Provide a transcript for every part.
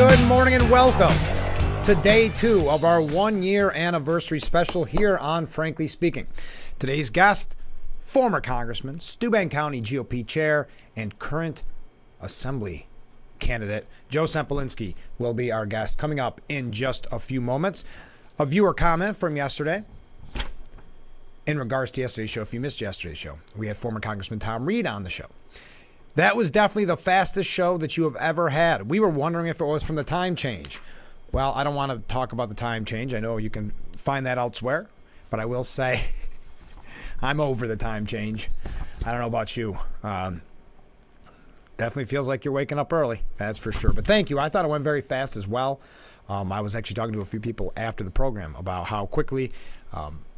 Good morning and welcome to day 2 of our 1-year anniversary special here on Frankly Speaking. Today's guest, former Congressman, Steuben County GOP Chair, and current Assembly candidate Joe Sempolinski will be our guest coming up in just a few moments. A viewer comment from yesterday in regards to yesterday's show. If you missed yesterday's show, we had former Congressman Tom Reed on the show. That was definitely the fastest show that you have ever had. We were wondering if it was from the time change. Well, I don't want to talk about the time change. I know you can find that elsewhere, but I will say I'm over the time change. I don't know about you. Definitely feels like you're waking up early. That's for sure. But thank you. I thought it went very fast as well. I was actually talking to a few people after the program about how quickly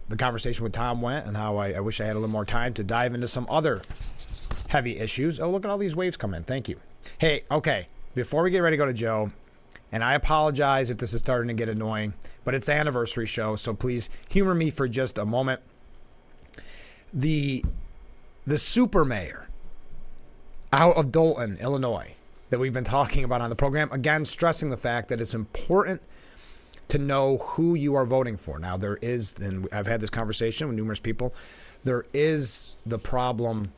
the conversation with Tom went and how I wish I had a little more time to dive into some other heavy issues. Oh, look at all these waves come in. Thank you. Hey, okay, before we get ready to go to Joe, and I apologize if this is starting to get annoying, but it's an anniversary show, so please humor me for just a moment. The super mayor out of Dolton, Illinois, that we've been talking about on the program, again, stressing the fact that it's important to know who you are voting for. Now, there is, and I've had this conversation with numerous people, there is the problem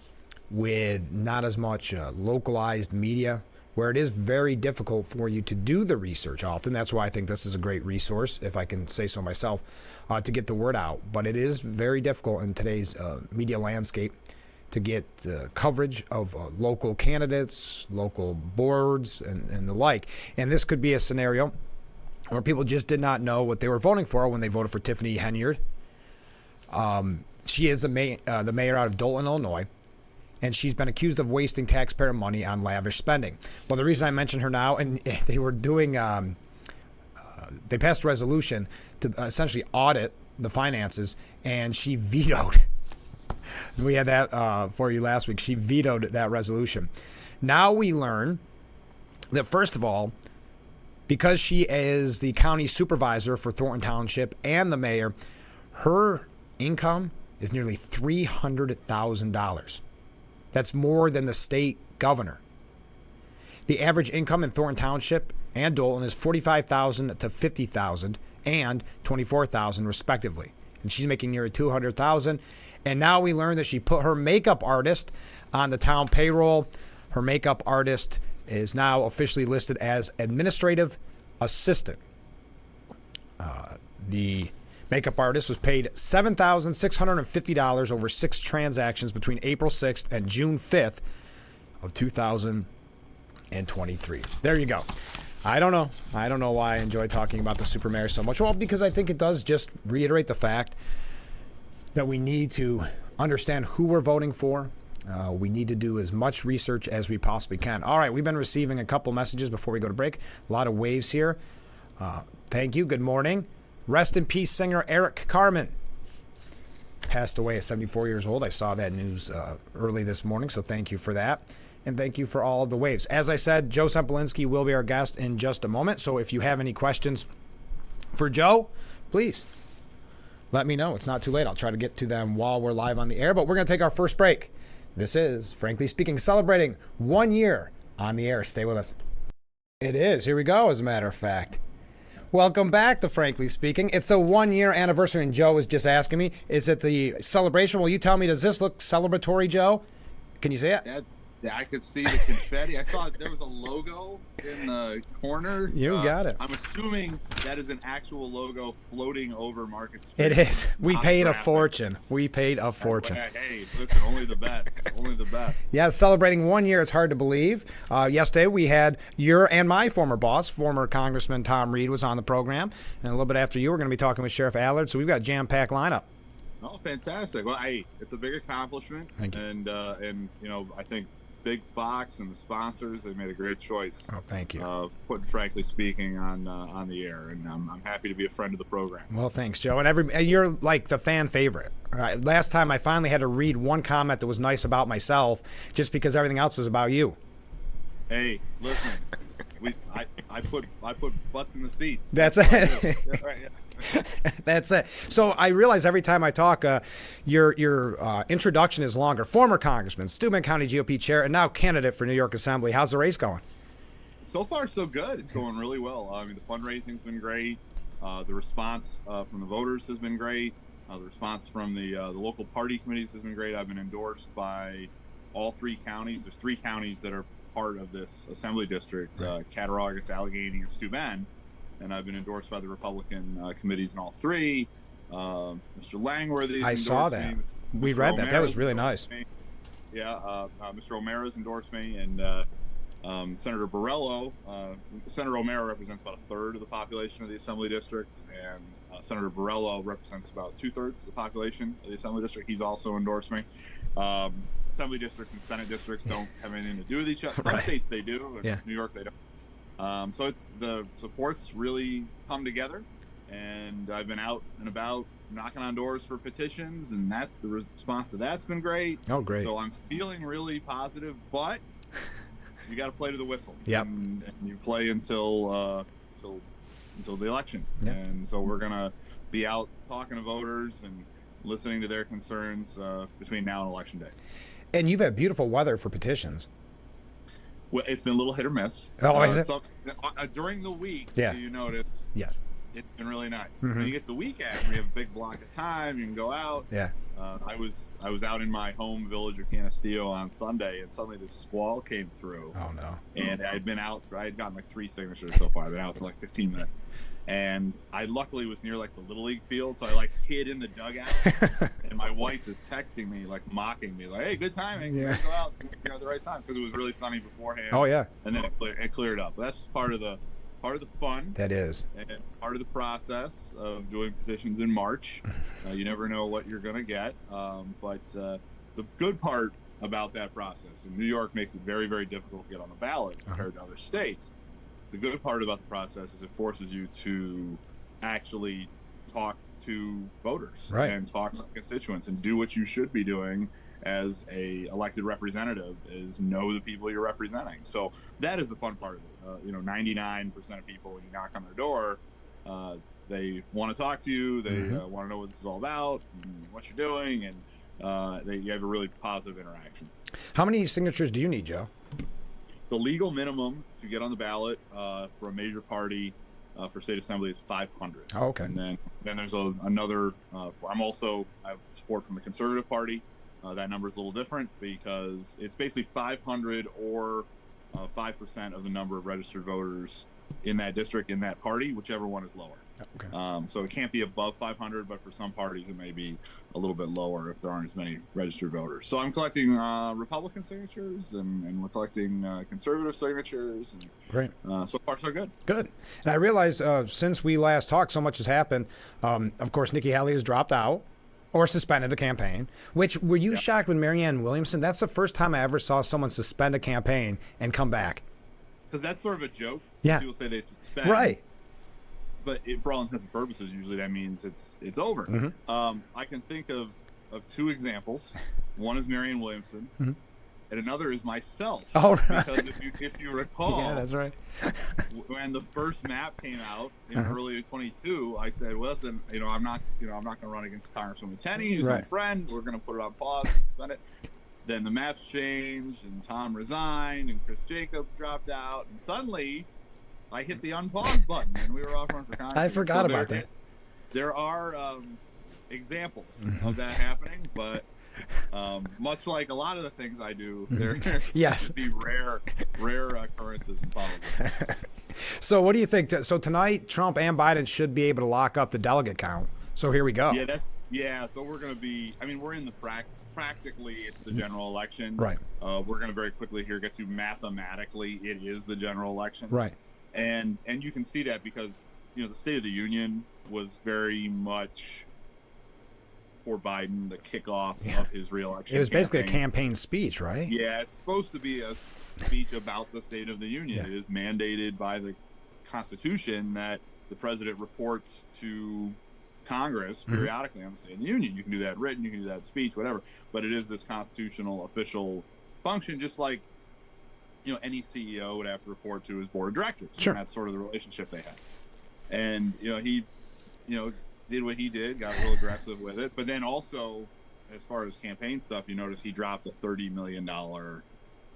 with not as much localized media, where it is very difficult for you to do the research often. That's why I think this is a great resource, if I can say so myself, to get the word out. But it is very difficult in today's media landscape to get coverage of local candidates, local boards, and the like. And this could be a scenario where people just did not know what they were voting for when they voted for Tiffany Henyard. She is the mayor out of Dolton, Illinois, and she's been accused of wasting taxpayer money on lavish spending. Well, the reason I mention her now, and they were doing, they passed a resolution to essentially audit the finances, and she vetoed. We had that for you last week. She vetoed that resolution. Now we learn that, first of all, because she is the county supervisor for Thornton Township and the mayor, her income is nearly $300,000. That's more than the state governor. The average income in Thornton Township and Dolton is $45,000 to $50,000 and $24,000 respectively. And she's making nearly $200,000. And now we learn that she put her makeup artist on the town payroll. Her makeup artist is now officially listed as administrative assistant. The makeup artist was paid $7,650 over 6 transactions between April 6th and June 5th of 2023. There you go. I don't know why I enjoy talking about the super mayor so much. Well, because I think it does just reiterate the fact that we need to understand who we're voting for. We need to do as much research as we possibly can. All right, we've been receiving a couple messages before we go to break. A lot of waves here. Thank you. Good morning. Rest in peace, singer Eric Carmen. Passed away at 74 years old. I saw that news early this morning, so thank you for that. And thank you for all of the waves. As I said, Joe Sempolinski will be our guest in just a moment. So if you have any questions for Joe, please let me know. It's not too late. I'll try to get to them while we're live on the air. But we're going to take our first break. This is Frankly Speaking, celebrating 1 year on the air. Stay with us. It is. Here we go, as a matter of fact. Welcome back to Frankly Speaking. It's a 1-year anniversary, and Joe was just asking me, is it the celebration? Will you tell me, does this look celebratory, Joe? Can you see it? I could see the confetti. I saw there was a logo in the corner. You got it. I'm assuming that is an actual logo floating over Market Street. It is. We paid a fortune. Hey, listen, only the best. Only the best. Yeah, celebrating 1 year. It's hard to believe. Yesterday we had your and my former boss, former Congressman Tom Reed, was on the program. And a little bit after you, we're going to be talking with Sheriff Allard. So we've got a jam-packed lineup. Oh, fantastic. Well, it's a big accomplishment. Thank you. And I think Big Fox and the sponsors, they made a great choice. Oh, thank you. Putting Frankly Speaking on the air, and I'm happy to be a friend of the program. Well, thanks, Joe. And you're like the fan favorite. Last time I finally had to read one comment that was nice about myself, just because everything else was about you. Hey, listen, I put butts in the seats. That's it. Yeah, right, yeah. That's it. So I realize every time I talk, your introduction is longer. Former Congressman, Steuben County GOP Chair, and now candidate for New York Assembly. How's the race going? So far, so good. It's going really well. I mean, the fundraising's been great. The response from the voters has been great. The response from the local party committees has been great. I've been endorsed by all 3 counties. There's 3 counties that are part of this assembly district: Cattaraugus, Allegheny, and Steuben. And I've been endorsed by the Republican committees in all 3. Mr. Langworthy. I saw that. We read that. That was really nice. Yeah, Mr. O'Mara's endorsed me, and Senator Borrello. Senator O'Mara represents about 1/3 of the population of the assembly district, and Senator Borrello represents about 2/3 of the population of the assembly district. He's also endorsed me. Assembly districts and Senate districts don't have anything to do with each other. Some states they do, in New York they don't. So it's the support's really come together, and I've been out and about knocking on doors for petitions, and that's the response to that's been great. Oh, great. So I'm feeling really positive, but you got to play to the whistle. Yep. And you play until the election. Yep. And so we're gonna be out talking to voters and listening to their concerns between now and election day. And you've had beautiful weather for petitions. Well, it's been a little hit or miss. Oh, is it? During the week, Yeah. do you notice? Yes. It's been really nice. Mm-hmm. When you get to the weekend, we have a big block of time. You can go out. Yeah. I was out in my home village of Canisteo on Sunday, and suddenly this squall came through. Oh no. And I had gotten like 3 signatures so far. I've been out for like 15 minutes. And I luckily was near like the Little League field, so I like hid in the dugout. And my wife is texting me, like mocking me, like, "Hey, good timing. Yeah. Go out. You're at the right time," because it was really sunny beforehand. Oh yeah. And then it cleared up. But that's part of the fun. That is. And part of the process of doing petitions in March. You never know what you're going to get. But the good part about that process, and New York makes it very, very difficult to get on the ballot compared to other states. The good part about the process is it forces you to actually talk to voters and talk to constituents and do what you should be doing as a elected representative, is know the people you're representing. So that is the fun part of it. 99% of people, when you knock on their door, they want to talk to you. They want to know what this is all about, and what you're doing, and you have a really positive interaction. How many signatures do you need, Joe? The legal minimum to get on the ballot for a major party for state assembly is 500. Oh, okay. And then there's another. I have support from the Conservative Party. That number is a little different because it's basically 500 or 5% of the number of registered voters in that district, in that party, whichever one is lower. Okay. So it can't be above 500, but for some parties it may be a little bit lower if there aren't as many registered voters. So I'm collecting Republican signatures, and we're collecting conservative signatures. And, Great. So far, so good. Good. And I realized since we last talked, so much has happened. Of course, Nikki Haley has dropped out or suspended the campaign. Which, were you shocked when Marianne Williamson? That's the first time I ever saw someone suspend a campaign and come back. Because that's sort of a joke. Yeah. People say they suspend. Right. But for all intents and purposes, usually that means it's over. Mm-hmm. I can think of 2 examples. One is Marianne Williamson, and another is myself. Oh, right. Because if you recall, yeah, that's right. when the first map came out in early 22, I said, "Well, listen, I'm not going to run against Congresswoman Tenney, who's my friend. We're going to put it on pause, suspend it." Then the maps changed, and Tom resigned, and Chris Jacob dropped out, and suddenly I hit the unpause button, and we were off running for Congress. I forgot about that. There are examples of that happening, but much like a lot of the things I do, there yes. to be rare occurrences in politics. So what do you think? So tonight, Trump and Biden should be able to lock up the delegate count. So here we go. So we're going to be. I mean, we're in the practically it's the general election. Right. We're going to very quickly here get to mathematically it is the general election. Right. And you can see that because the State of the Union was very much for Biden, the kickoff of his reelection. It was basically a campaign speech, right? Yeah, it's supposed to be a speech about the State of the Union. It is mandated by the Constitution that the president reports to Congress periodically on the State of the Union. You can do that written, you can do that speech, whatever. But it is this constitutional official function, just like any CEO would have to report to his board of directors. Sure. And that's sort of the relationship they have. And he did what he did, got real aggressive with it. But then also, as far as campaign stuff, you notice he dropped a $30 million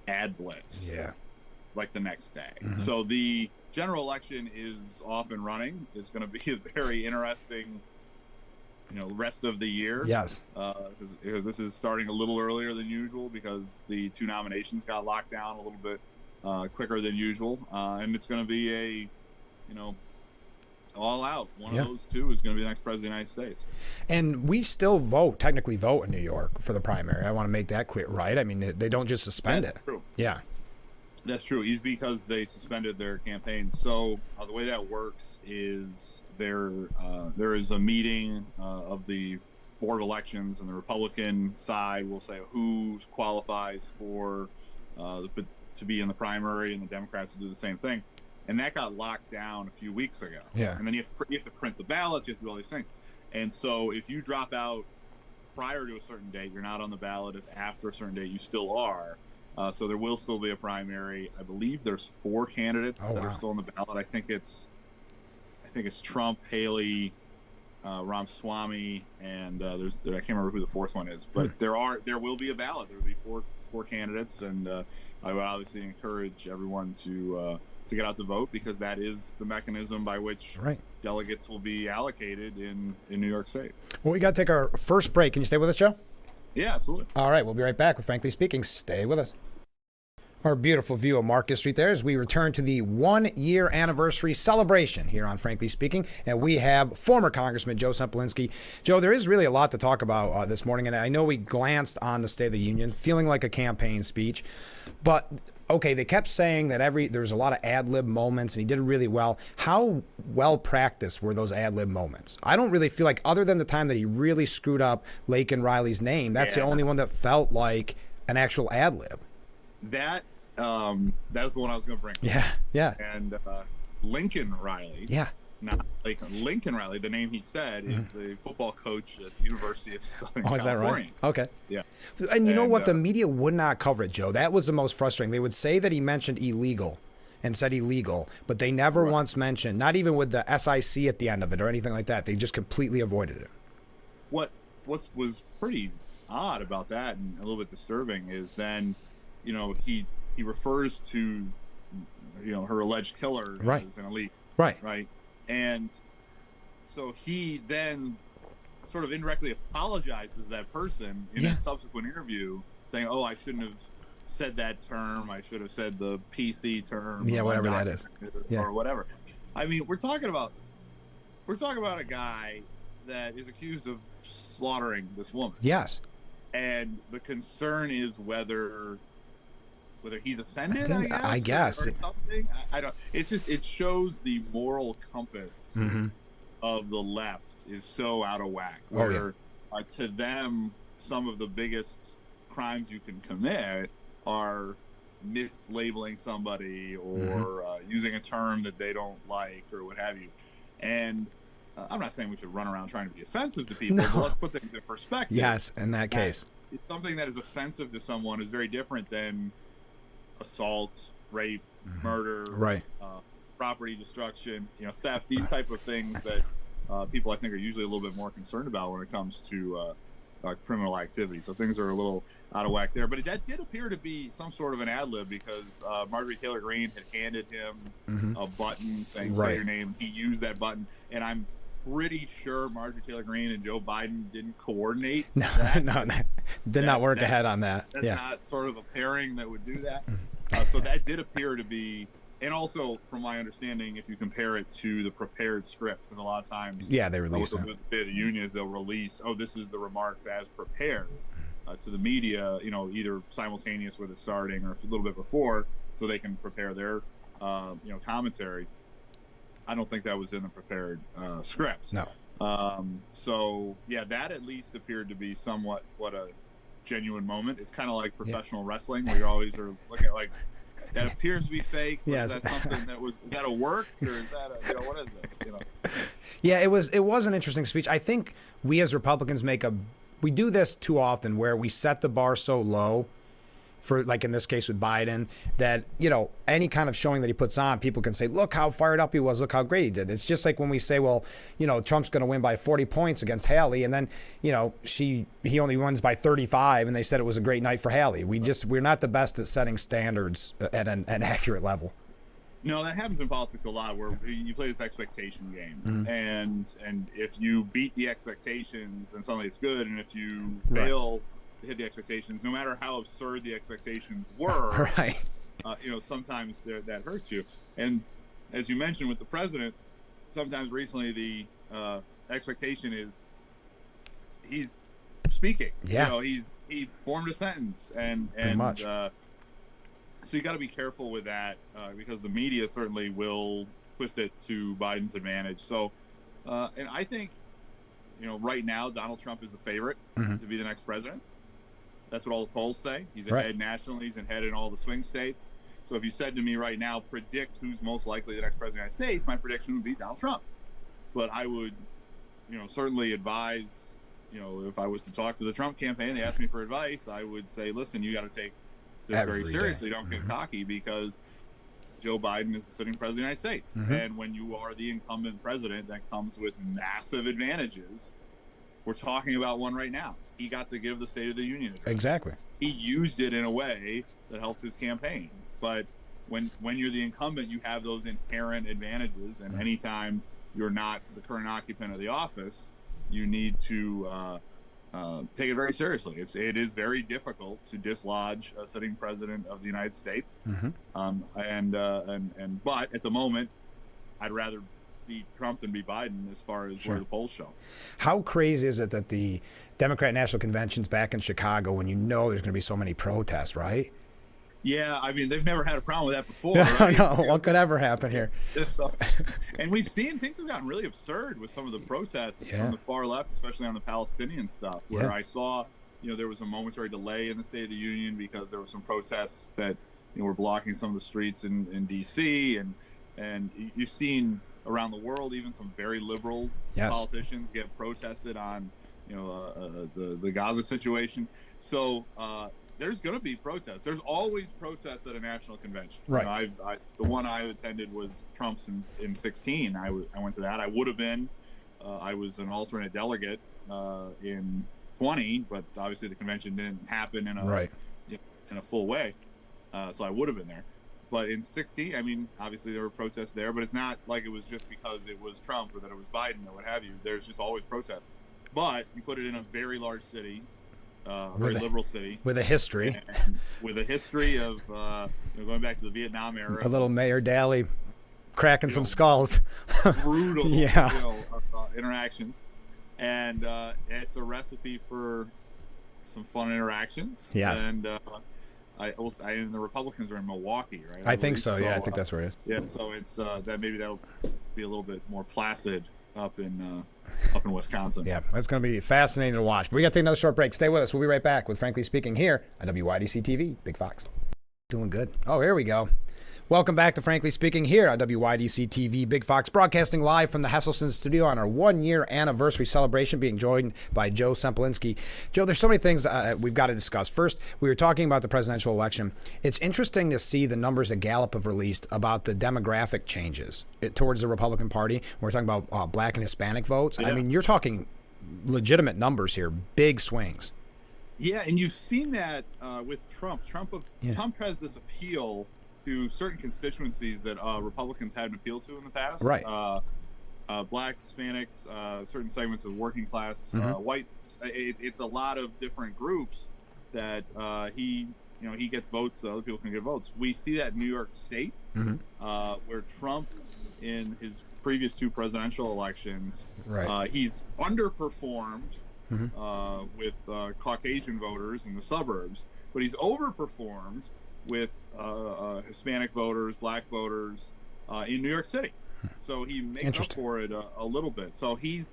ad blitz. Yeah. like the next day. So the general election is off and running. It's going to be a very interesting, rest of the year. Yes. Because this is starting a little earlier than usual because the 2 nominations got locked down a little bit quicker than usual. And it's going to be a, all out. One of those 2 is going to be the next president of the United States. And we still technically vote in New York for the primary. I want to make that clear, right? I mean, they don't just suspend That's it. True. Yeah. That's true. It's because they suspended their campaign. So the way that works is there is a meeting of the Board of Elections, and the Republican side will say who qualifies for to be in the primary, and the Democrats will do the same thing. And that got locked down a few weeks ago. Yeah. And then you have to print the ballots. You have to do all these things. And so if you drop out prior to a certain date, you're not on the ballot. If after a certain date, you still are. So there will still be a primary. I believe there's 4 candidates that are still on the ballot. I think it's Trump, Haley, Ramaswamy, and I can't remember who the 4th one is. But there will be a ballot. There will be four candidates, and I would obviously encourage everyone to get out to vote, because that is the mechanism by which delegates will be allocated in New York State. Well, we got to take our first break. Can you stay with us, Joe? Yeah, absolutely. All right, we'll be right back with Frankly Speaking. Stay with us. Our beautiful view of Market Street there as we return to the 1-year anniversary celebration here on Frankly Speaking. And we have former Congressman Joe Sempolinski. Joe, there is really a lot to talk about this morning. And I know we glanced on the State of the Union, feeling like a campaign speech. But, okay, they kept saying that there was a lot of ad-lib moments, and he did really well. How well practiced were those ad-lib moments? I don't really feel like, other than the time that he really screwed up Lake and Riley's name, that's the only one that felt like an actual ad-lib. That's the one I was going to bring. Yeah. And Lincoln Riley. Yeah. Not like Lincoln Riley. The name he said is the football coach at the University of Southern California. Is that right? Okay. Yeah. And you know what? The media would not cover it, Joe. That was the most frustrating. They would say that he mentioned illegal and said illegal, but they never once mentioned, not even with the SIC at the end of it or anything like that. They just completely avoided it. What was pretty odd about that, and a little bit disturbing, is then, he refers to, her alleged killer as an elite. Right. And so he then sort of indirectly apologizes to that person in a subsequent interview, saying, "Oh, I shouldn't have said that term. I should have said the PC term." Yeah, whatever that is. Or whatever. I mean, we're talking about a guy that is accused of slaughtering this woman. Yes. And the concern is whether he's offended, I guess. Or something. I don't. It shows the moral compass of the left is so out of whack. Where to them, some of the biggest crimes you can commit are mislabeling somebody or using a term that they don't like or what have you. And I'm not saying we should run around trying to be offensive to people, but let's put things in perspective. Yes, in that case. It's something that is offensive to someone is very different than assault, rape, murder, property destruction, theft, these type of things that people I think are usually a little bit more concerned about when it comes to criminal activity. So things are a little out of whack there. But that did appear to be some sort of an ad lib, because Marjorie Taylor Greene had handed him a button saying say your name. He used that button, and I'm pretty sure Marjorie Taylor Greene and Joe Biden didn't coordinate. That did not work ahead on that. That's not sort of a pairing that would do that. So that did appear to be, and also from my understanding, if you compare it to the prepared script, because a lot of times, they release the unions, they'll release, this is the remarks as prepared to the media, either simultaneous with it starting or a little bit before, so they can prepare their, commentary. I don't think that was in the prepared script. No. So that at least appeared to be somewhat what a genuine moment. It's kind of like professional wrestling, where you always are looking at like, that appears to be fake. Is that something that was? Is that a work, or is that a what is this? Yeah, it was an interesting speech. I think we as Republicans we do this too often, where we set the bar so low for, like in this case with Biden, that, any kind of showing that he puts on, people can say, look how fired up he was, look how great he did. It's just like when we say, well, Trump's going to win by 40 points against Haley, and then, he only wins by 35, and they said it was a great night for Haley. We're not the best at setting standards at an accurate level. No, that happens in politics a lot, where you play this expectation game, and if you beat the expectations, then suddenly it's good, and if you fail to hit the expectations, no matter how absurd the expectations were, right? Sometimes that hurts you. And as you mentioned with the president, sometimes recently the expectation is he's speaking. Yeah, he formed a sentence, and much. So you got to be careful with that because the media certainly will twist it to Biden's advantage. So, and I think, right now Donald Trump is the favorite to be the next president. That's what all the polls say. He's ahead nationally. He's ahead in all the swing states. So if you said to me right now, predict who's most likely the next president of the United States, my prediction would be Donald Trump. But I would, certainly advise, if I was to talk to the Trump campaign, they asked me for advice, I would say, listen, you got to take this very seriously. Don't get cocky, because Joe Biden is the sitting president of the United States. And when you are the incumbent president, that comes with massive advantages. We're talking about one right now. He got to give the State of the Union address. Exactly. He used it in a way that helped his campaign. But when you're the incumbent, you have those inherent advantages. And anytime you're not the current occupant of the office, you need to take it very seriously. It is very difficult to dislodge a sitting president of the United States. But at the moment, I'd rather be Trump than be Biden as far as where the polls show. How crazy is it that the Democrat National Convention's back in Chicago when there's going to be so many protests, right? Yeah, I mean, they've never had a problem with that before. Right? No, what could ever happen here? And we've seen things have gotten really absurd with some of the protests on the far left, especially on the Palestinian stuff, where I saw, there was a momentary delay in the State of the Union because there were some protests that were blocking some of the streets in D.C. And you've seen around the world, even some very liberal politicians get protested on, the Gaza situation. So there's going to be protests. There's always protests at a national convention. Right. The one I attended was Trump's in 2016. I went to that. I would have been. I was an alternate delegate in 2020, but obviously the convention didn't happen in a full way. So I would have been there. But in 2016, I mean, obviously there were protests there, but it's not like it was just because it was Trump or that it was Biden or what have you. There's just always protests. But you put it in a very large city, a very liberal city. With a history. With a history of going back to the Vietnam era. A little Mayor Daley cracking some skulls. Brutal interactions. And it's a recipe for some fun interactions. Yes. And and the Republicans are in Milwaukee, right? I think so. Yeah, I think that's where it is. Yeah, so it's that'll be a little bit more placid up in Wisconsin. Yeah, that's going to be fascinating to watch. But we got to take another short break. Stay with us. We'll be right back with Frankly Speaking here on WYDC TV. Big Fox. Doing good. Oh, here we go. Welcome back to Frankly Speaking here on WYDC TV, Big Fox, broadcasting live from the Hesselson studio on our 1-year anniversary celebration, being joined by Joe Sempolinski. Joe, there's so many things we've got to discuss. First, we were talking about the presidential election. It's interesting to see the numbers that Gallup have released about the demographic changes towards the Republican Party. We're talking about black and Hispanic votes. Yeah. I mean, you're talking legitimate numbers here, big swings. Yeah, and you've seen that with Trump. Trump has this appeal to certain constituencies that Republicans hadn't appealed to in the past. Right. Blacks, Hispanics, certain segments of working class, whites. It's a lot of different groups that he gets votes that other people can get votes. We see that in New York State, where Trump, in his previous 2 presidential elections, he's underperformed with Caucasian voters in the suburbs, but he's overperformed with Hispanic voters, black voters in New York City. So he makes up for it a little bit. So he's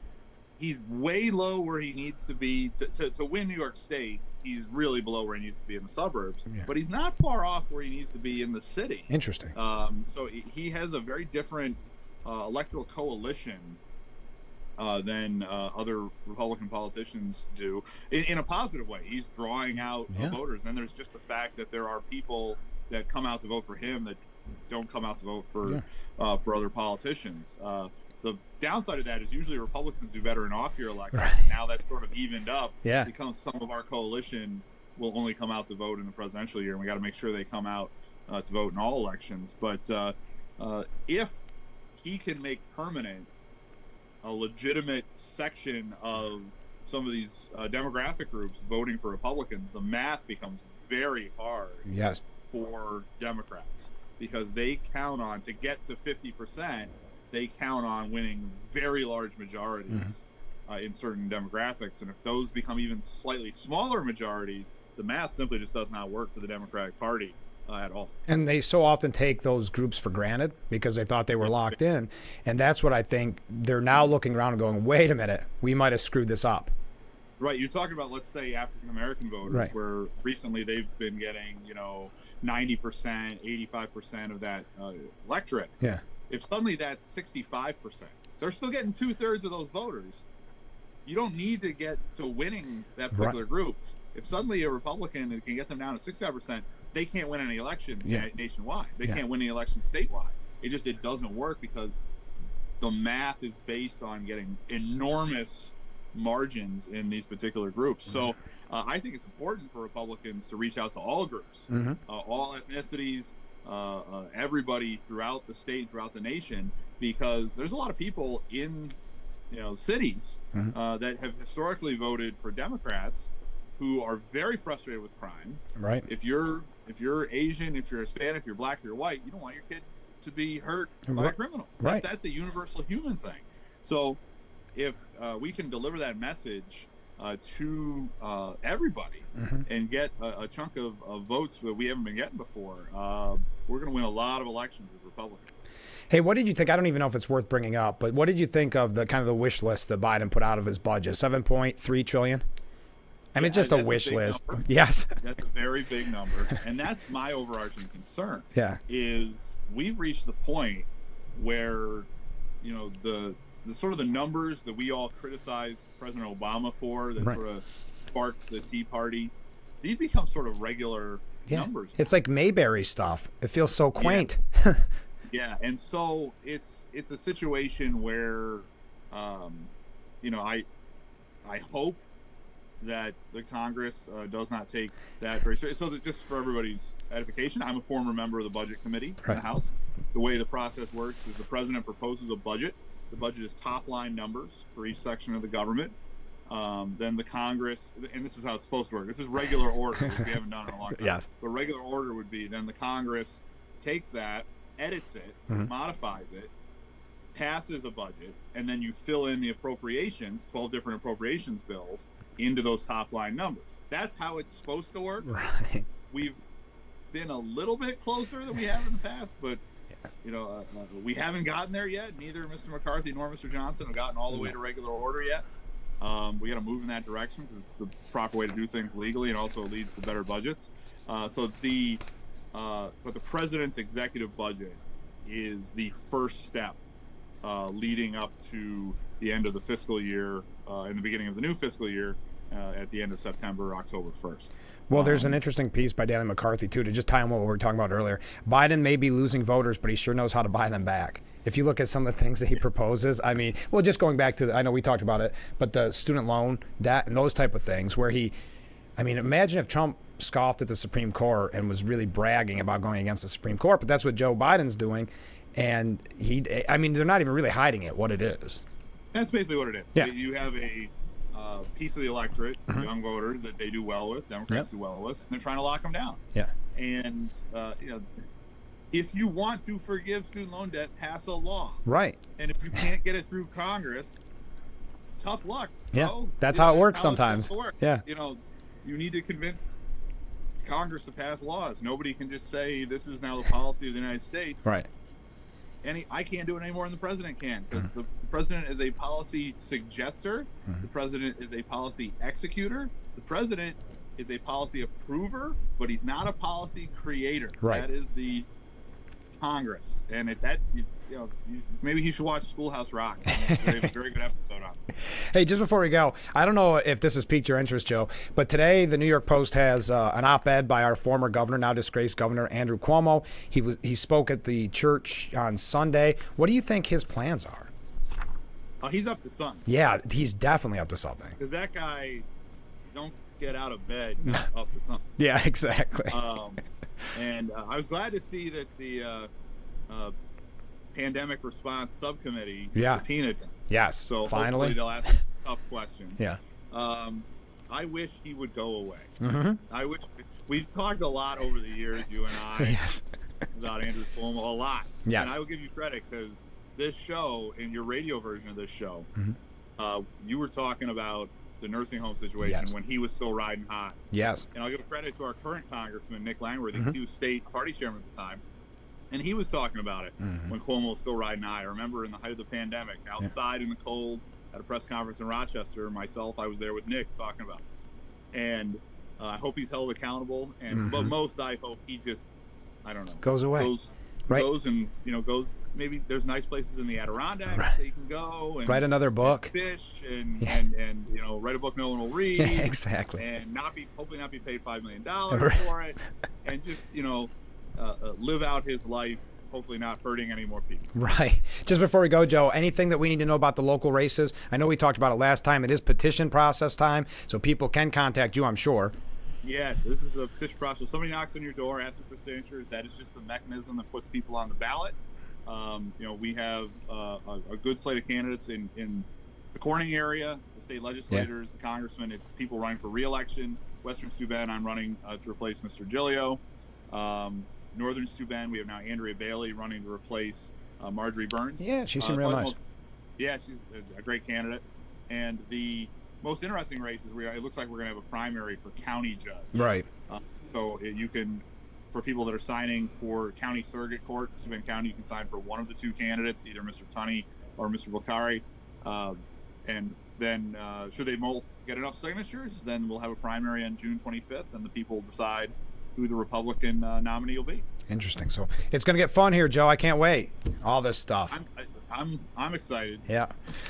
way low where he needs to be to win New York State. He's really below where he needs to be in the suburbs, but he's not far off where he needs to be in the city. Interesting. So he has a very different electoral coalition than other Republican politicians do in a positive way. He's drawing out voters. And there's just the fact that there are people that come out to vote for him that don't come out to vote for other politicians. The downside of that is usually Republicans do better in off-year elections. Right. Now that's sort of evened up because some of our coalition will only come out to vote in the presidential year, and we got to make sure they come out to vote in all elections. But if he can make permanent a legitimate section of some of these demographic groups voting for Republicans, the math becomes very hard for Democrats, because they count on, to get to 50%, they count on winning very large majorities in certain demographics. And if those become even slightly smaller majorities, the math simply just does not work for the Democratic Party at all. And they so often take those groups for granted because they thought they were locked in. And that's what I think they're now looking around and going, wait a minute, we might have screwed this up. Right. You're talking about, let's say, African-American voters, where recently they've been getting, 90%, 85% of that electorate. Yeah. If suddenly that's 65%, they're still getting 2/3 of those voters. You don't need to get to winning that particular group. If suddenly a Republican can get them down to 65%, they can't win any election nationwide. They can't win any election statewide. It doesn't work, because the math is based on getting enormous margins in these particular groups. So I think it's important for Republicans to reach out to all groups, all ethnicities, everybody throughout the state, throughout the nation, because there's a lot of people in cities that have historically voted for Democrats who are very frustrated with crime. Right. If you're Asian, if you're Hispanic, if you're black, if you're white, you don't want your kid to be hurt by a criminal. Right. That's a universal human thing. So if we can deliver that message to everybody and get a chunk of votes that we haven't been getting before, we're going to win a lot of elections with Republicans. Hey, what did you think? I don't even know if it's worth bringing up, but what did you think of the kind of the wish list that Biden put out of his budget? $7.3 trillion. I mean, just a wish list. Number. Yes. That's a very big number. And that's my overarching concern. Is we've reached the point where, the sort of the numbers that we all criticized President Obama for, that sort of sparked the Tea Party, these become sort of regular numbers. It's like Mayberry stuff. It feels so quaint. And so it's a situation where, I hope that the Congress does not take that very seriously. So that, just for everybody's edification, I'm a former member of the Budget Committee in the House. The way the process works is the president proposes a budget. The budget is top-line numbers for each section of the government. Then the Congress, and this is how it's supposed to work. This is regular order, which we haven't done in a long time. But regular order would be then the Congress takes that, edits it, modifies it, passes a budget, and then you fill in the appropriations, 12 different appropriations bills, into those top-line numbers. That's how it's supposed to work. Right. We've been a little bit closer than we have in the past, but we haven't gotten there yet. Neither Mr. McCarthy nor Mr. Johnson have gotten all the way to regular order yet. We got to move in that direction because it's the proper way to do things legally, and also it leads to better budgets. But the president's executive budget is the first step leading up to the end of the fiscal year and the beginning of the new fiscal year at the end of September, October 1st. Well, there's an interesting piece by Danny McCarthy, too, to just tie on what we were talking about earlier. Biden may be losing voters, but he sure knows how to buy them back. If you look at some of the things that he proposes, I mean, well, just going back to, I know we talked about it, but the student loan debt and those type of things where imagine if Trump scoffed at the Supreme Court and was really bragging about going against the Supreme Court, but that's what Joe Biden's doing. And they're not even really hiding it, what it is. That's basically what it is. Yeah. You have a piece of the electorate, young voters, that they do well with, Democrats do well with, and they're trying to lock them down. Yeah. And, if you want to forgive student loan debt, pass a law. Right. And if you can't get it through Congress, tough luck. Yeah. That's how it works sometimes. Yeah. You need to convince Congress to pass laws. Nobody can just say this is now the policy of the United States. Right. I can't do it any more than the president can, because the president is a policy suggester. The president is a policy executor. The president is a policy approver, but he's not a policy creator. Right. That is the Congress, and maybe he should watch Schoolhouse Rock. They have a very good episode on it. Hey, just before we go, I don't know if this has piqued your interest, Joe, but today the New York Post has an op-ed by our former governor, now disgraced Governor Andrew Cuomo. He spoke at the church on Sunday. What do you think his plans are? He's up to something. Yeah, he's definitely up to something. Because that guy don't get out of bed not up to something. Yeah, exactly. And I was glad to see that the pandemic response subcommittee subpoenaed him. Yes, so finally. Hopefully they'll ask tough questions. Yeah. I wish he would go away. Mm-hmm. I wish we've talked a lot over the years, you and I, yes, about Andrew Cuomo, a lot. Yes. And I will give you credit because this show, in your radio version of this show, you were talking about the nursing home situation when he was still riding hot. Yes. And I'll give credit to our current Congressman, Nick Langworthy, because he was state party chairman at the time. And he was talking about it when Cuomo was still riding high. I remember in the height of the pandemic, outside in the cold at a press conference in Rochester, myself, I was there with Nick talking about it. And I hope he's held accountable. And but most, I hope he just, I don't know, goes away. Goes and goes. Maybe there's nice places in the Adirondacks that you can go and write another book, and fish, and write a book no one will read. Exactly. And hopefully not be paid $5 million for it, and just live out his life. Hopefully not hurting any more people. Right. Just before we go, Joe, anything that we need to know about the local races? I know we talked about it last time. It is petition process time, so people can contact you, I'm sure. Yes, this is a petition process. Somebody knocks on your door, asks for signatures. That is just the mechanism that puts people on the ballot. We have a good slate of candidates in the Corning area, the state legislators, the congressmen. It's people running for re-election. Western Steuben, I'm running to replace Mr. Giglio. Northern Steuben, we have now Andrea Bailey running to replace Marjorie Burns. Yeah, she seemed real nice. She's a great candidate. And the most interesting race is it looks like we're going to have a primary for county judge. Right. So you can, for people that are signing for county surrogate court, Steuben County, you can sign for one of the two candidates, either Mr. Tunney or Mr. Bulgari. And then should they both get enough signatures, then we'll have a primary on June 25th, and the people decide who the Republican nominee will be. Interesting. So it's going to get fun here, Joe. I can't wait. All this stuff. I'm excited. Yeah.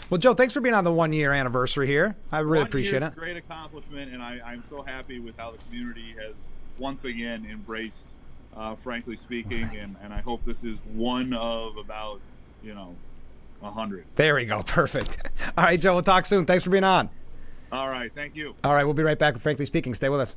Well, Joe, thanks for being on the 1-year anniversary here. I really appreciate it. Great accomplishment, and I'm so happy with how the community has once again embraced, frankly speaking, and I hope this is one of about 100. There we go. Perfect. All right, Joe. We'll talk soon. Thanks for being on. All right. Thank you. All right. We'll be right back with Frankly Speaking. Stay with us.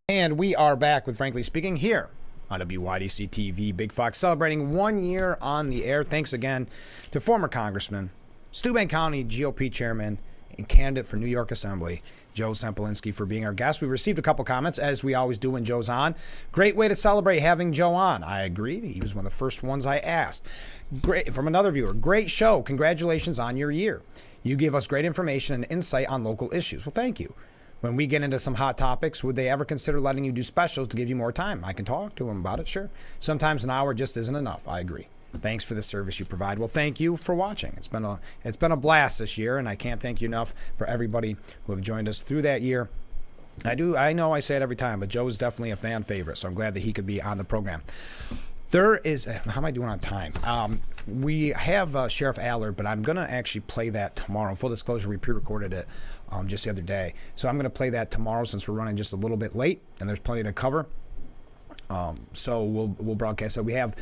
And we are back with Frankly Speaking here on WYDC TV. Big Fox celebrating 1 year on the air. Thanks again to former Congressman, Steuben County GOP Chairman, and candidate for New York Assembly, Joe Sempolinski, for being our guest. We received a couple comments, as we always do when Joe's on. Great way to celebrate having Joe on. I agree. He was one of the first ones I asked. Great. From another viewer, great show. Congratulations on your year. You give us great information and insight on local issues. Well, thank you. When we get into some hot topics, would they ever consider letting you do specials to give you more time? I can talk to them about it, sure. Sometimes an hour just isn't enough. I agree. Thanks for the service you provide. Well, thank you for watching. It's been a blast this year, and I can't thank you enough for everybody who have joined us through that year. I know I say it every time, but Joe is definitely a fan favorite, so I'm glad that he could be on the program. There is, how am I doing on time? We have Sheriff Allard, but I'm going to actually play that tomorrow. Full disclosure, we pre-recorded it just the other day. So I'm going to play that tomorrow since we're running just a little bit late and there's plenty to cover. So we'll broadcast it. We have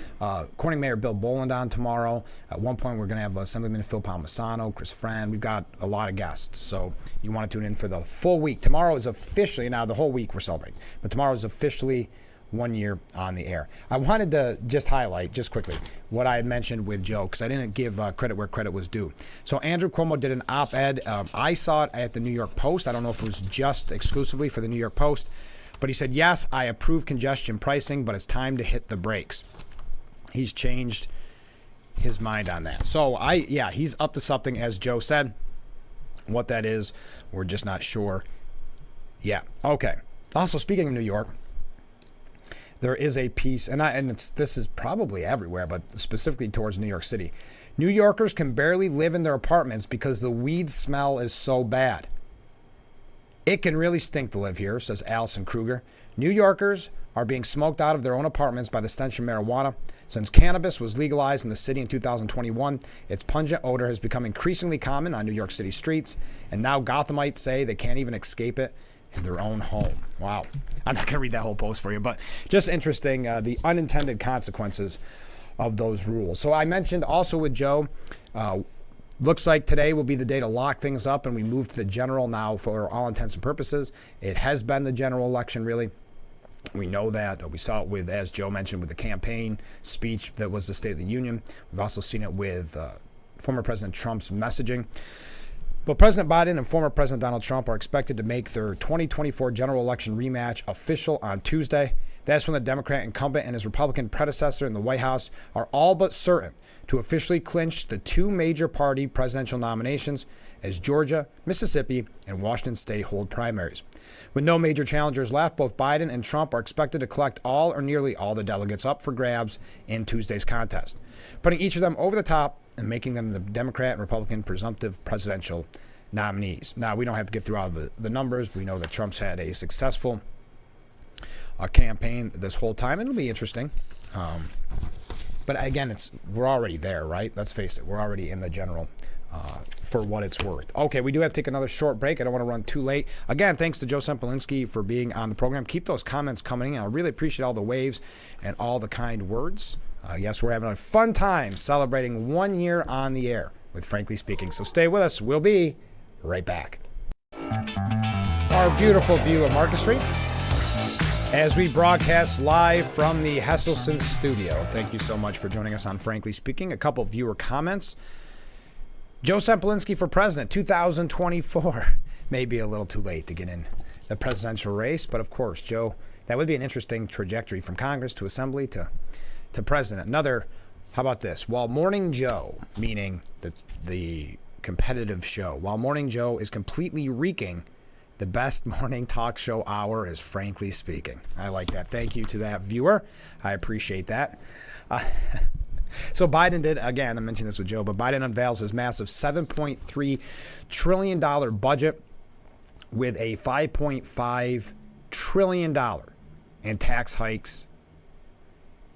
Corning Mayor Bill Boland on tomorrow. At one point, we're going to have Assemblyman Phil Palmisano, Chris Friend. We've got a lot of guests. So you want to tune in for the full week. Tomorrow is officially, now the whole week we're celebrating, but tomorrow is officially 1 year on the air. I wanted to just highlight, just quickly, what I had mentioned with Joe, because I didn't give credit where credit was due. So Andrew Cuomo did an op-ed. I saw it at the New York Post. I don't know if it was just exclusively for the New York Post, but he said, yes, I approve congestion pricing, but it's time to hit the brakes. He's changed his mind on that. So he's up to something, as Joe said. What that is, we're just not sure. Yeah. Okay. Also, speaking of New York, there is a piece, this is probably everywhere, but specifically towards New York City. New Yorkers can barely live in their apartments because the weed smell is so bad. It can really stink to live here, says Allison Kruger. New Yorkers are being smoked out of their own apartments by the stench of marijuana. Since cannabis was legalized in the city in 2021, its pungent odor has become increasingly common on New York City streets, and now Gothamites say they can't even escape it in their own home. Wow. I'm not going to read that whole post for you, but just interesting, the unintended consequences of those rules. So I mentioned also with Joe, looks like today will be the day to lock things up, and we move to the general now for all intents and purposes. It has been the general election, really. We know that. We saw it with, as Joe mentioned, with the campaign speech that was the State of the Union. We've also seen it with former President Trump's messaging. But President Biden and former President Donald Trump are expected to make their 2024 general election rematch official on Tuesday. That's when the Democrat incumbent and his Republican predecessor in the White House are all but certain to officially clinch the two major party presidential nominations as Georgia, Mississippi, and Washington State hold primaries. With no major challengers left, both Biden and Trump are expected to collect all or nearly all the delegates up for grabs in Tuesday's contest, putting each of them over the top and making them the Democrat and Republican presumptive presidential nominees. Now, we don't have to get through all the numbers. We know that Trump's had a successful campaign this whole time. It'll be interesting. But again, we're already there, right? Let's face it. We're already in the general for what it's worth. Okay, we do have to take another short break. I don't want to run too late. Again, thanks to Joe Sempolinski for being on the program. Keep those comments coming in. I really appreciate all the waves and all the kind words. Yes, we're having a fun time celebrating 1 year on the air with Frankly Speaking. So stay with us. We'll be right back. Our beautiful view of Market Street as we broadcast live from the Hesselson studio. Thank you so much for joining us on Frankly Speaking. A couple viewer comments. Joe Sempolinski for president 2024. May be a little too late to get in the presidential race, but of course, Joe, that would be an interesting trajectory from Congress to Assembly to president. Another, how about this? While Morning Joe, meaning the competitive show, while Morning Joe is completely reeking, the best morning talk show hour is Frankly Speaking. I like that. Thank you to that viewer. I appreciate that. So Biden did, again, I mentioned this with Joe, but Biden unveils his massive $7.3 trillion budget with a $5.5 trillion in tax hikes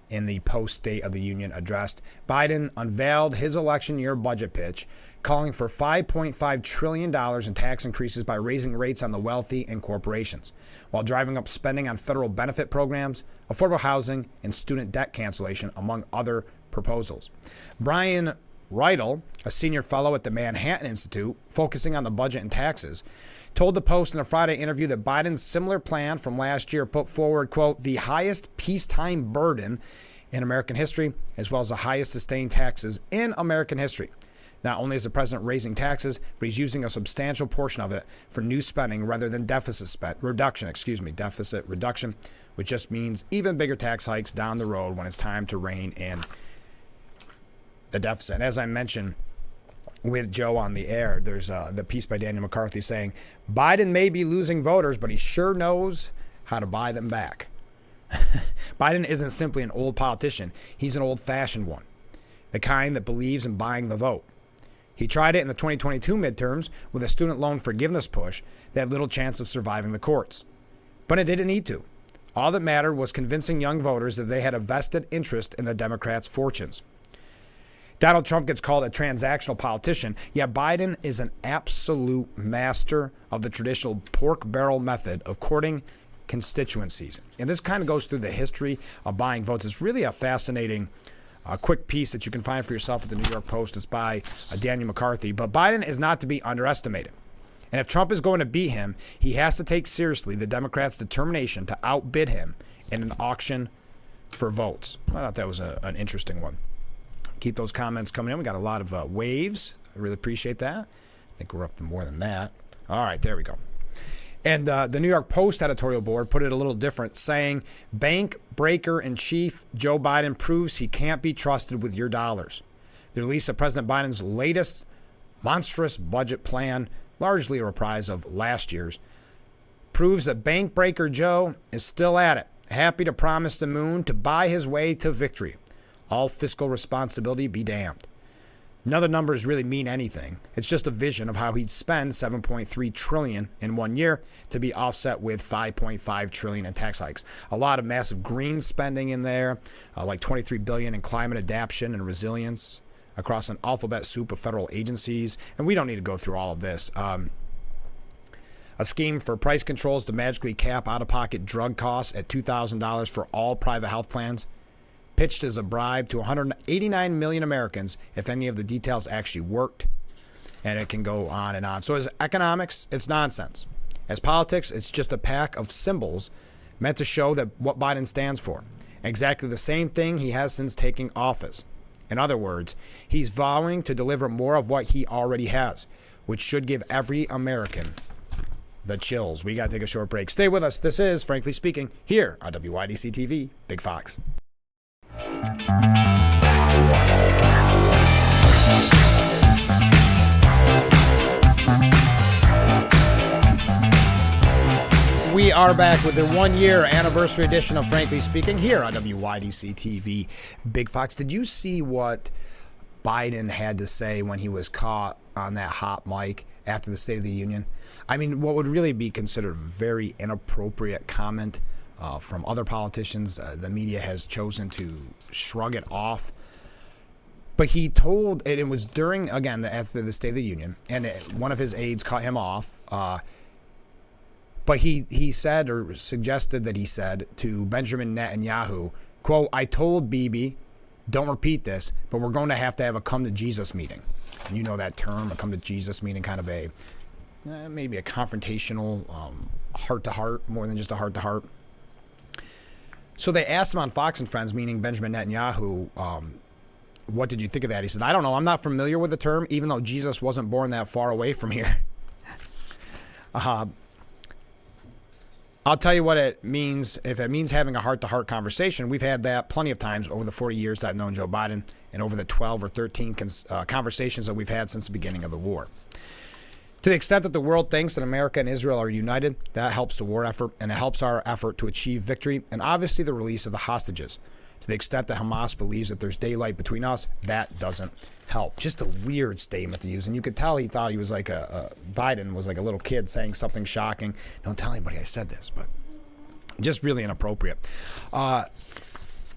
in the post-State of the Union address. Biden unveiled his election year budget pitch, calling for $5.5 trillion in tax increases by raising rates on the wealthy and corporations, while driving up spending on federal benefit programs, affordable housing, and student debt cancellation, among other proposals. Brian Riedel, a senior fellow at the Manhattan Institute, focusing on the budget and taxes, told the Post in a Friday interview that Biden's similar plan from last year put forward, quote, the highest peacetime burden in American history, as well as the highest sustained taxes in American history. Not only is the president raising taxes, but he's using a substantial portion of it for new spending rather than deficit reduction, which just means even bigger tax hikes down the road when it's time to rein in the deficit. And as I mentioned with Joe on the air, there's the piece by Daniel McCarthy saying, Biden may be losing voters, but he sure knows how to buy them back. Biden isn't simply an old politician. He's an old-fashioned one, the kind that believes in buying the vote. He tried it in the 2022 midterms with a student loan forgiveness push that had little chance of surviving the courts. But it didn't need to. All that mattered was convincing young voters that they had a vested interest in the Democrats' fortunes. Donald Trump gets called a transactional politician, yet Biden is an absolute master of the traditional pork barrel method of courting constituencies. And this kind of goes through the history of buying votes. It's really a fascinating quick piece that you can find for yourself at the New York Post. It's by Daniel McCarthy. But Biden is not to be underestimated. And if Trump is going to beat him, he has to take seriously the Democrats' determination to outbid him in an auction for votes. I thought that was an interesting one. Keep those comments coming in. We got a lot of waves. I really appreciate that. I think we're up to more than that. All right, there we go. And the New York Post editorial board put it a little different, saying, bank breaker in chief Joe Biden proves he can't be trusted with your dollars. The release of President Biden's latest monstrous budget plan, largely a reprise of last year's, proves that bank breaker Joe is still at it, happy to promise the moon to buy his way to victory. All fiscal responsibility be damned. None of the numbers really mean anything. It's just a vision of how he'd spend $7.3 trillion in 1 year to be offset with $5.5 trillion in tax hikes. A lot of massive green spending in there, like $23 billion in climate adaptation and resilience across an alphabet soup of federal agencies. And we don't need to go through all of this. A scheme for price controls to magically cap out-of-pocket drug costs at $2,000 for all private health plans, pitched as a bribe to 189 million Americans if any of the details actually worked. And it can go on and on. So as economics, it's nonsense. As politics, it's just a pack of symbols meant to show that what Biden stands for. Exactly the same thing he has since taking office. In other words, he's vowing to deliver more of what he already has, which should give every American the chills. We got to take a short break. Stay with us. This is Frankly Speaking here on WYDC TV, Big Fox. We are back with the 1-year anniversary edition of Frankly Speaking here on WYDC TV, Big Fox. Did you see what Biden had to say when he was caught on that hot mic after the State of the Union? I mean, what would really be considered a very inappropriate comment from other politicians. The media has chosen to shrug it off. But he told, and it was during, again, after the State of the Union, and one of his aides cut him off. But he said, or suggested that he said to Benjamin Netanyahu, quote, "I told Bibi, don't repeat this, but we're going to have a come to Jesus meeting." And you know that term, a come to Jesus meeting, kind of a, maybe a confrontational, heart-to-heart, more than just a heart-to-heart. So they asked him on Fox and Friends, meaning Benjamin Netanyahu, what did you think of that? He said, "I don't know. I'm not familiar with the term, even though Jesus wasn't born that far away from here." I'll tell you what it means. If it means having a heart-to-heart conversation, we've had that plenty of times over the 40 years that I've known Joe Biden and over the 12 or 13 conversations that we've had since the beginning of the war. To the extent that the world thinks that America and Israel are united, that helps the war effort, and it helps our effort to achieve victory and obviously the release of the hostages. To the extent that Hamas believes that there's daylight between us, that doesn't help. Just a weird statement to use. And you could tell he thought he was like Biden was like a little kid saying something shocking. Don't tell anybody I said this, but just really inappropriate.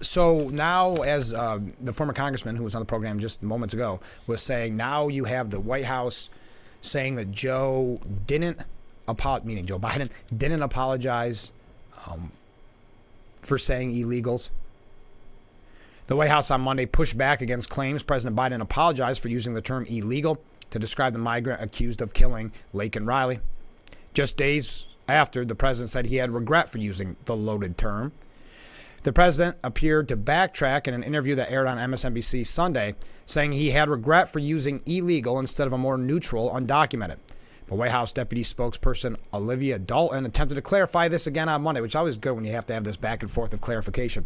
So now, as the former congressman who was on the program just moments ago was saying, now you have the White House saying that Joe Biden didn't apologize for saying illegals. The White House on Monday pushed back against claims President Biden apologized for using the term illegal to describe the migrant accused of killing Laken Riley. Just days after, the president said he had regret for using the loaded term. The president appeared to backtrack in an interview that aired on MSNBC Sunday, saying he had regret for using illegal instead of a more neutral undocumented. But White House Deputy Spokesperson Olivia Dalton attempted to clarify this again on Monday, which is always good when you have to have this back and forth of clarification,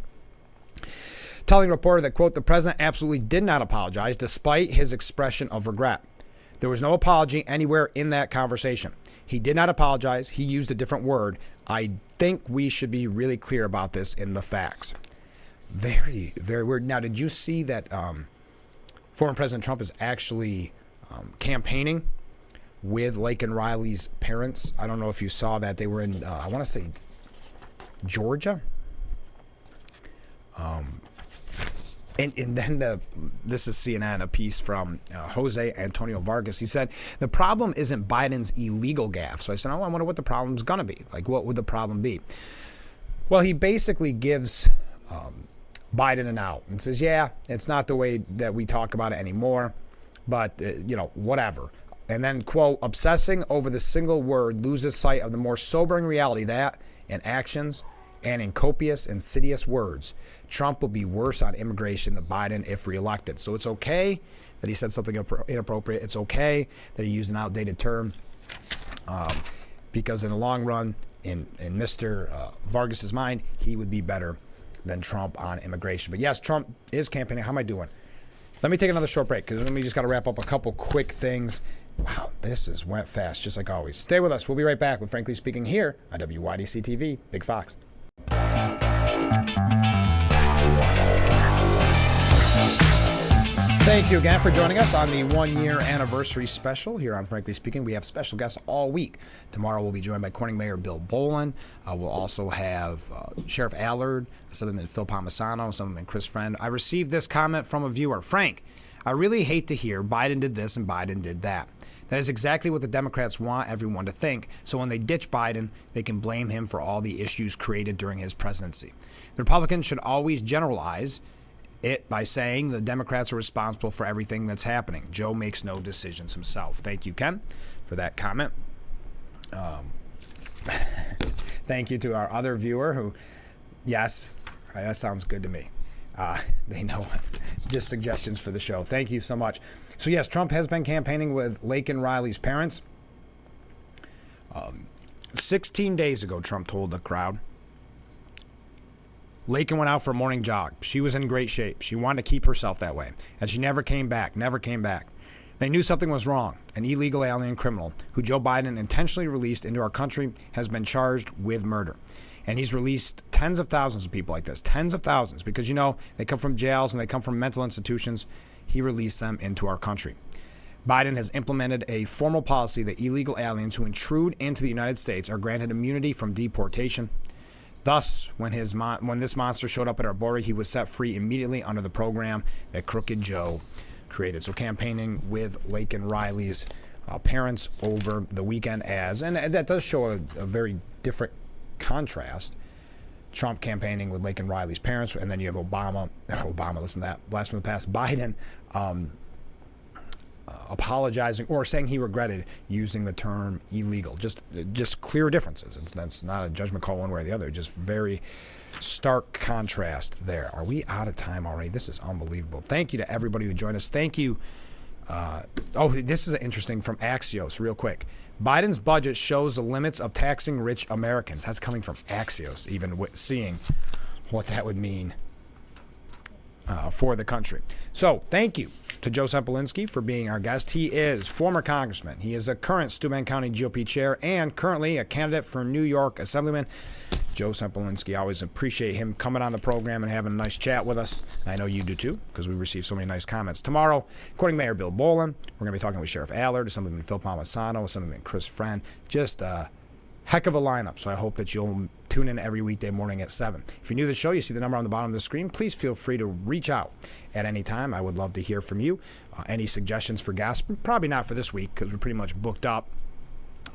telling a reporter that, quote, "The president absolutely did not apologize despite his expression of regret. There was no apology anywhere in that conversation. He did not apologize. He used a different word. I think we should be really clear about this in the facts." Very, very weird. Now, did you see that former President Trump is actually campaigning with Laken Riley's parents? I don't know if you saw that. They were in, I want to say, Georgia. And then this is CNN, a piece from Jose Antonio Vargas. He said, "The problem isn't Biden's illegal gaffe." So I said, I wonder what the problem's going to be. Like, what would the problem be? Well, he basically gives Biden an out and says, yeah, it's not the way that we talk about it anymore, but, whatever. And then, quote, "Obsessing over the single word loses sight of the more sobering reality that, in actions and in copious, insidious words, Trump will be worse on immigration than Biden if reelected." So it's okay that he said something inappropriate. It's okay that he used an outdated term because in the long run, in Mr. Vargas's mind, he would be better than Trump on immigration. But yes, Trump is campaigning. How am I doing? Let me take another short break because we just got to wrap up a couple quick things. Wow, this went fast, just like always. Stay with us. We'll be right back with Frankly Speaking here on WYDC TV, Big Fox. Thank you again for joining us on the 1-year anniversary special here on Frankly Speaking. We have special guests all week. Tomorrow we'll be joined by Corning Mayor Bill Bolin. We'll also have Sheriff Allard, Assemblyman Phil Palmisano, Assemblyman Chris Friend. I received this comment from a viewer. Frank, I really hate to hear Biden did this and Biden did that. That is exactly what the Democrats want everyone to think. So when they ditch Biden, they can blame him for all the issues created during his presidency. The Republicans should always generalize it by saying the Democrats are responsible for everything that's happening. Joe makes no decisions himself. Thank you, Ken, for that comment. Thank you to our other viewer who, yes, that sounds good to me. They know just suggestions for the show. Thank you so much. So, yes, Trump has been campaigning with Laken Riley's parents. 16 days ago, Trump told the crowd, Laken went out for a morning jog. She was in great shape. She wanted to keep herself that way. And she never came back. They knew something was wrong. An illegal alien criminal who Joe Biden intentionally released into our country has been charged with murder. And he's released tens of thousands of people like this. Tens of thousands. Because, they come from jails and they come from mental institutions. He released them into our country. Biden has implemented a formal policy that illegal aliens who intrude into the United States are granted immunity from deportation. Thus, when this monster showed up at our border, he was set free immediately under the program that Crooked Joe created. So campaigning with Laken Riley's parents over the weekend and that does show a very different contrast. Trump campaigning with Laken Riley's parents, and then you have Obama, listen to that, blast from the past, Biden apologizing or saying he regretted using the term illegal. Just clear differences. That's not a judgment call one way or the other. Just very stark contrast there. Are we out of time already? This is unbelievable. Thank you to everybody who joined us. Thank you. This is interesting from Axios, real quick. Biden's budget shows the limits of taxing rich Americans. That's coming from Axios, even seeing what that would mean for the country. So thank you to Joe Sempolinski for being our guest. He is former congressman. He is a current Steuben County GOP chair and currently a candidate for New York Assemblyman. Joe Sempolinski, always appreciate him coming on the program and having a nice chat with us. And I know you do too, because we received so many nice comments. Tomorrow, according to Mayor Bill Bolin, we're going to be talking with Sheriff Allard, Assemblyman Phil Palmisano, Assemblyman Chris Friend. Just a heck of a lineup. So I hope that you'll tune in every weekday morning at 7. If you're new to the show, you see the number on the bottom of the screen. Please feel free to reach out at any time. I would love to hear from you. Any suggestions for guests? Probably not for this week because we're pretty much booked up.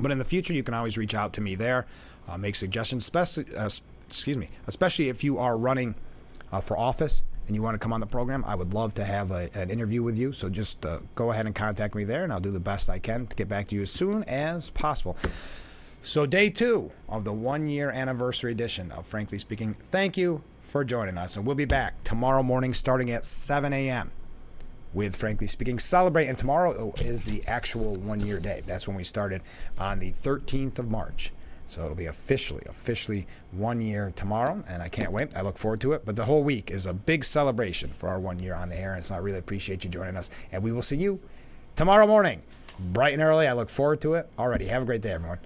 But in the future, you can always reach out to me there. Make suggestions, especially if you are running for office and you want to come on the program. I would love to have an interview with you. So just go ahead and contact me there, and I'll do the best I can to get back to you as soon as possible. So day 2 of the 1-year anniversary edition of Frankly Speaking. Thank you for joining us, and we'll be back tomorrow morning starting at 7 a.m. with Frankly Speaking. Celebrate, and tomorrow is the actual 1-year day. That's when we started on the 13th of March. So it'll be officially 1 year tomorrow, and I can't wait. I look forward to it. But the whole week is a big celebration for our 1 year on the air, and so I really appreciate you joining us. And we will see you tomorrow morning, bright and early. I look forward to it already. Have a great day, everyone.